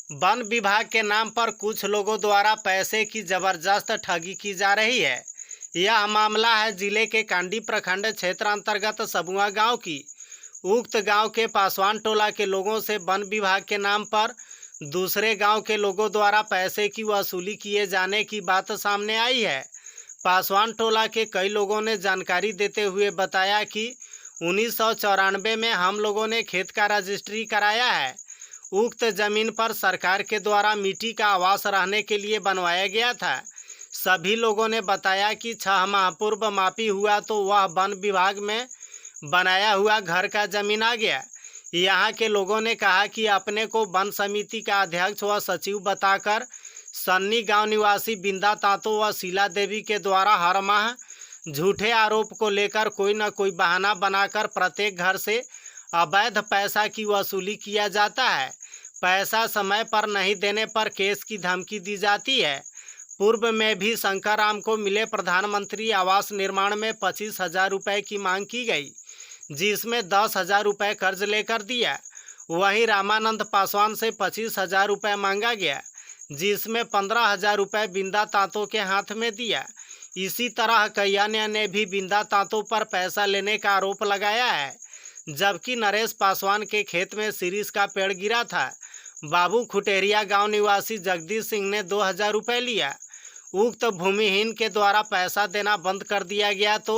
One विभाग के नाम पर कुछ लोगों द्वारा पैसे की जबरदस्त ठगी की जा रही है। यह मामला है जिले के कांडी प्रखंड क्षेत्र अंतर्गत सबुआ गांव की। उक्त गांव के पासवान टोला के लोगों से वन विभाग के नाम पर दूसरे गांव के लोगों द्वारा पैसे की वसूली किए जाने की बात सामने आई है। पासवान टोला के कई लोगों ने जानकारी देते हुए बताया कि 1994 में हम लोगों ने खेत का रजिस्ट्री कराया है। उक्त जमीन पर सरकार के द्वारा मिट्टी का आवास रहने के लिए बनवाया गया था। सभी लोगों ने बताया कि 6 माह पूर्व मापी हुआ तो वह वन विभाग में बनाया हुआ घर का जमीन आ गया। यहाँ के लोगों ने कहा कि अपने को वन समिति का अध्यक्ष व सचिव बताकर सन्नी गांव निवासी बिंदा तातो व शीला देवी के द्वारा हर माह झूठे आरोप को लेकर कोई न कोई बहाना बनाकर प्रत्येक घर से अवैध पैसा की वसूली किया जाता है। पैसा समय पर नहीं देने पर केस की धमकी दी जाती है। पूर्व में भी शंकर राम को मिले प्रधानमंत्री आवास निर्माण में 25,000 रुपये की मांग की गई, जिसमें 10,000 रुपये कर्ज लेकर दिया। वहीं रामानंद पासवान से 25,000 रुपये मांगा गया, जिसमें 15,000 रुपये बिंदा तांतों के हाथ में दिया। इसी तरह कई अन्य ने भी बिंदा तांतों पर पैसा लेने का आरोप लगाया है। जबकि नरेश पासवान के खेत में सीरीज का पेड़ गिरा था। बाबू खुटेरिया गांव निवासी जगदीश सिंह ने 2,000 रुपये लिया। उक्त भूमिहीन के द्वारा पैसा देना बंद कर दिया गया तो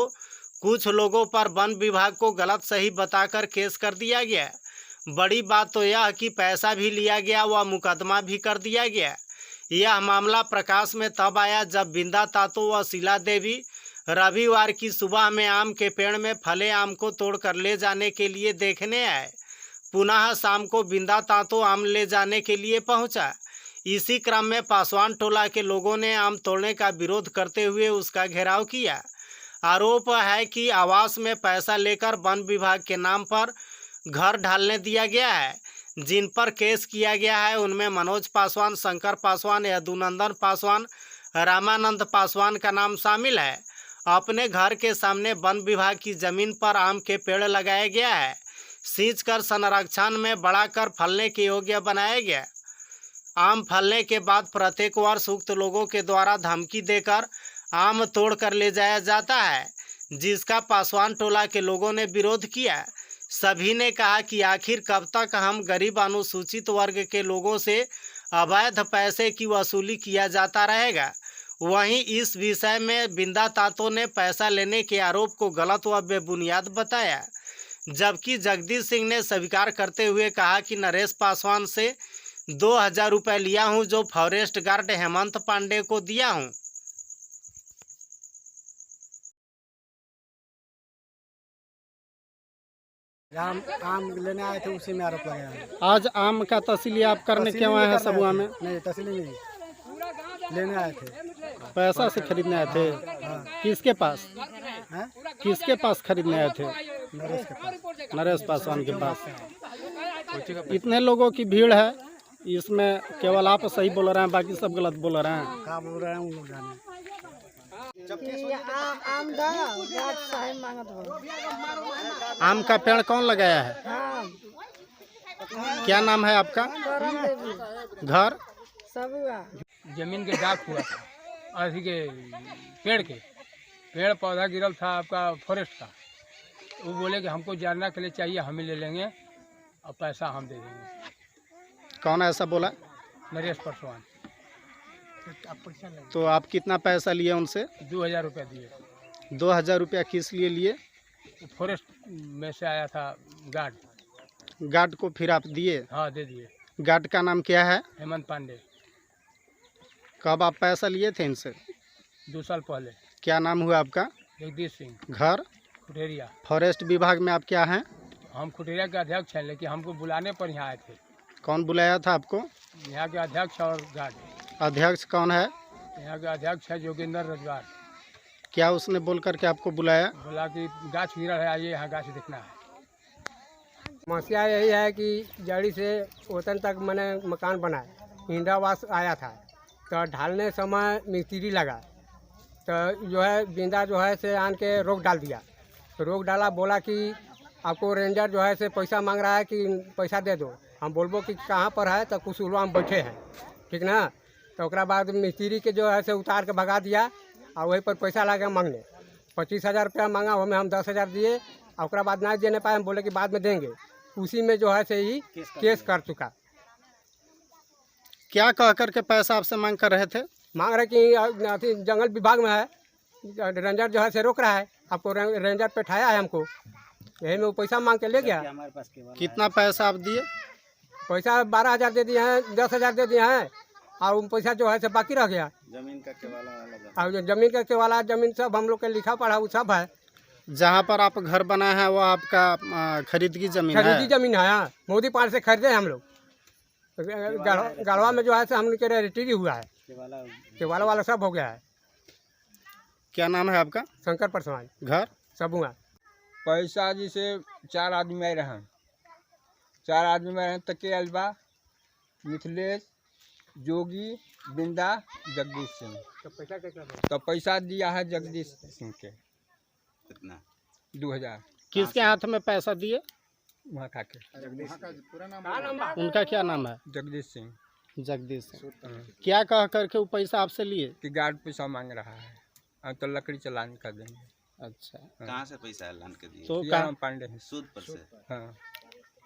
कुछ लोगों पर वन विभाग को गलत सही बताकर केस कर दिया गया। बड़ी बात तो यह कि पैसा भी लिया गया व मुकदमा भी कर दिया गया। यह मामला प्रकाश में तब आया जब बिंदा तातो व शीला देवी रविवार की सुबह में आम के पेड़ में फले आम को तोड़कर ले जाने के लिए देखने आए। पुनः शाम को बिंदा तातो आम ले जाने के लिए पहुंचा। इसी क्रम में पासवान टोला के लोगों ने आम तोड़ने का विरोध करते हुए उसका घेराव किया। आरोप है कि आवास में पैसा लेकर वन विभाग के नाम पर घर ढालने दिया गया है। जिन पर केस किया गया है उनमें मनोज पासवान, शंकर पासवान, यदुनंदन पासवान, रामानंद पासवान का नाम शामिल है। अपने घर के सामने वन विभाग की जमीन पर आम के पेड़ लगाया गया है। सींच कर संरक्षण में बढ़ाकर फलने के योग्य बनाया गया। आम फलने के बाद प्रत्येक वर्ष उक्त लोगों के द्वारा धमकी देकर आम तोड़ कर ले जाया जाता है, जिसका पासवान टोला के लोगों ने विरोध किया। सभी ने कहा कि आखिर कब तक हम गरीब अनुसूचित वर्ग के लोगों से अवैध पैसे की वसूली किया जाता रहेगा। वहीं इस विषय में बिंदा तातो ने पैसा लेने के आरोप को गलत व बेबुनियाद बताया, जबकि जगदीश सिंह ने स्वीकार करते हुए कहा कि नरेश पासवान से 2,000 रुपये लिया हूं, जो फॉरेस्ट गार्ड हेमंत पांडे को दिया हूं। आम लेने आए थे, उसी में आरोप लगाया है। आज आम का तहसील आप करने क्यों आए हैं सबुआ में? नहीं, तहसील नहीं, लेने आए थे। पैसा से खरीदने आए थे? हाँ। किसके पास? हैं? किसके पास खरीदने आए थे? नरेश के पास। नरेश पासवान के पास। इतने लोगों की भीड़ है, इसमें केवल आप सही बोल रहे हैं, बाकी सब गलत बोल रहे हैं। क्या बोल रहे हैं उन लोग जाने। आम का पेड़ कौन लगाया है? क्या नाम है आपका? घर? जमीन के डाक हुआ था, अथी के पेड़ पौधा गिरल था आपका फॉरेस्ट का। वो बोले कि हमको जानना के लिए चाहिए, हमें ले लेंगे और पैसा हम दे देंगे। कौन ऐसा बोला? नरेश पासवान। तो आप कितना पैसा लिए उनसे? 2,000 रुपये दिए। 2,000 रुपया किस लिए लिए? फॉरेस्ट में से आया था गार्ड। गार्ड को फिर आप दिए? हाँ, दे दिए। गार्ड का नाम क्या है? हेमंत पांडे। कब आप पैसा लिए थे इनसे? 2 साल पहले। क्या नाम हुआ आपका? जगदीश सिंह। घर? खुटेरिया। फॉरेस्ट विभाग में आप क्या हैं? हम खुटेरिया के अध्यक्ष हैं, लेकिन हमको बुलाने पर यहाँ आए थे। कौन बुलाया था आपको? यहाँ के अध्यक्ष और गार्ड। अध्यक्ष कौन है? यहाँ का अध्यक्ष है जोगिंदर रजवार। क्या उसने बोल करके आपको बुलाया? बोला कि गाछ गिरा है, आइए यहाँ गाछ देखना है। समस्या यही है कि जड़ी से ओतन तक मैंने मकान बनाया, इंदिरावास आया था, तो ढालने समय मिस्त्री लगा, तो जो है बिंदा जो है से आन के रोक डाल दिया। तो रोक डाला, बोला कि आपको रेंजर जो है से पैसा मांग रहा है कि पैसा दे दो। हम बोलबो कि कहाँ पर है तो कुसुलवा में बैठे हैं, ठीक ना। तो ओकरा बाद मिस्त्री के जो है से उतार के भगा दिया और वहीं पर पैसा लगा मांगने। 25,000 रुपया मांगा, हमें हम 10,000 दिए और ओकरा बाद ना देने पाए, हम बोले कि बाद में देंगे। उसी में जो है से ही केस कर चुका। क्या कह करके पैसा आपसे मांग कर रहे थे? मांग रहे कि अथी जंगल विभाग में है, रेंजर जो है से रोक रहा है, आपको रेंजर पे ठाया है हमको, यही में वो पैसा मांग के ले गया। कितना पैसा आप दिए? पैसा 12,000 दे दिए हैं, 10,000 दे दिए हैं और वो पैसा जो है से बाकी रह गया। जमीन का केवाला और जो जमीन का केवाला जमीन सब हम लोग के लिखा पढ़ा वो सब है। जहाँ पर आप घर बनाए हैं वो आपका खरीद की जमीन है? खरीदी जमीन है, हाँ, मोदी पार्ट से खरीदे हम लोग। गढ़वा में जो है से हम लोग के रजिस्ट्री हुआ है, केवाला वाला सब हो गया है। क्या नाम है आपका? शंकर परसवान, घर सबुआ। पैसा जैसे 4 आदमी आए रहे, 4 आदमी में रहे तके अलबा, मिथिलेश, जोगी, बिंदा, जगदीश सिंह। तो पैसा दिया है जगदीश सिंह के। कितना? 2,000। किसके हाथ में पैसा दिए? वहाँ खा के उनका क्या नाम है? जगदीश सिंह। जगदीश सिंह। क्या कह करके वो पैसा आपसे लिए? कि गार्ड पैसा मांग रहा है, हम तो लकड़ी चलान कर देंगे। अच्छा, कहाँ से पैसा ऐलान कर दिए? तो राम पांडे हैं। सूद पर से? हाँ,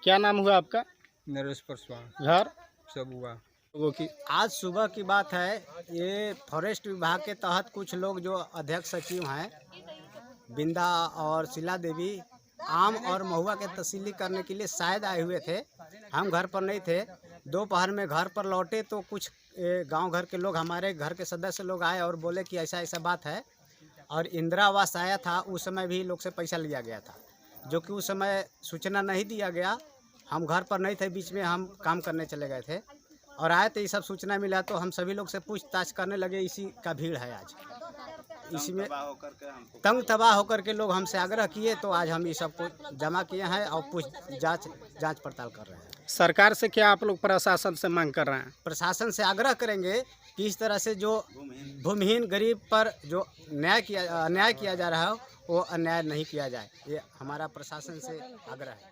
क्या नाम हुआ आपका? नरेश परसवान, घर सब हुआ। लोगों की आज सुबह की बात है, ये फॉरेस्ट विभाग के तहत कुछ लोग जो अध्यक्ष सचिव हैं, बिंदा और शीला देवी, आम और महुआ के तहसीली करने के लिए शायद आए हुए थे। हम घर पर नहीं थे। दोपहर में घर पर लौटे तो कुछ गांव घर के लोग, हमारे घर के सदस्य लोग आए और बोले कि ऐसा ऐसा बात है। और इंदिरा आवास आया था, उस समय भी लोग से पैसा लिया गया था, जो कि उस समय सूचना नहीं दिया गया। हम घर पर नहीं थे, बीच में हम काम करने चले गए थे और आए तो ये सब सूचना मिला तो हम सभी लोग से पूछताछ करने लगे। इसी का भीड़ है आज। इसमें तंग तबाह होकर के लोग हमसे आग्रह किए तो आज हम ये सब को जमा किए हैं और जांच पड़ताल कर रहे हैं। सरकार से क्या आप लोग प्रशासन से मांग कर रहे हैं? प्रशासन से आग्रह करेंगे कि इस तरह से जो भूमिहीन गरीब पर जो अन्याय किया जा रहा है वो अन्याय नहीं किया जाए। ये हमारा प्रशासन से आग्रह है।